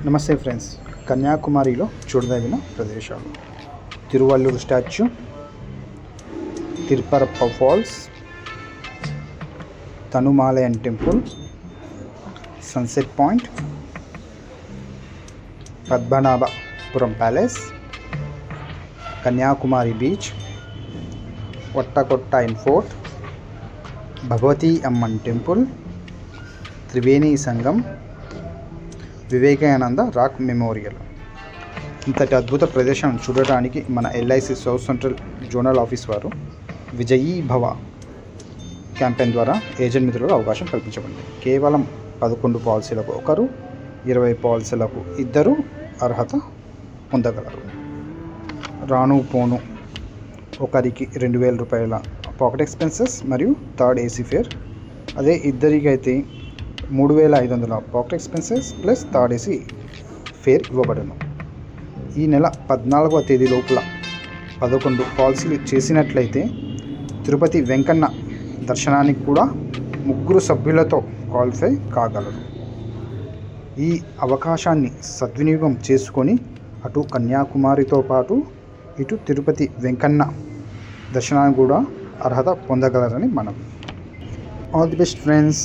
నమస్తే ఫ్రెండ్స్, కన్యాకుమారిలో చూడదగిన ప్రదేశాలు: Thiruvalluvar statue, Thiruparappu falls, Thanumalayan temple, sunset point, Padmanabhapuram palace, Kanyakumari beach, Vattakottai fort, Bhagavathi Amman temple, Triveni Sangam, Vivekananda rock memorial. ఇంతటి అద్భుత ప్రదేశాన్ని చూడటానికి మన LIC south central zonal office వారు విజయీ భవ క్యాంపెయిన్ ద్వారా ఏజెంట్ మిత్రులకు అవకాశం కల్పించబడింది. కేవలం 11 పాలసీలకు ఒకరు, 20 పాలసీలకు ఇద్దరు అర్హత పొందగలరు. రాను పోను ఒకరికి 2,000 రూపాయల పాకెట్ ఎక్స్పెన్సెస్ మరియు థర్డ్ ఏసీ ఫేర్. అదే ఇద్దరికి అయితే 3,500 pocket expenses plus third AC fair ఇవ్వబడును. ఈ నెల 14వ తేదీ లోపల 11 పాలసీలు చేసినట్లయితే తిరుపతి వెంకన్న దర్శనానికి కూడా 3 సభ్యులతో క్వాలిఫై కాగలరు. ఈ అవకాశాన్ని సద్వినియోగం చేసుకొని అటు కన్యాకుమారితో పాటు ఇటు తిరుపతి వెంకన్న దర్శనానికి కూడా అర్హత పొందగలరని మనం. All the best friends.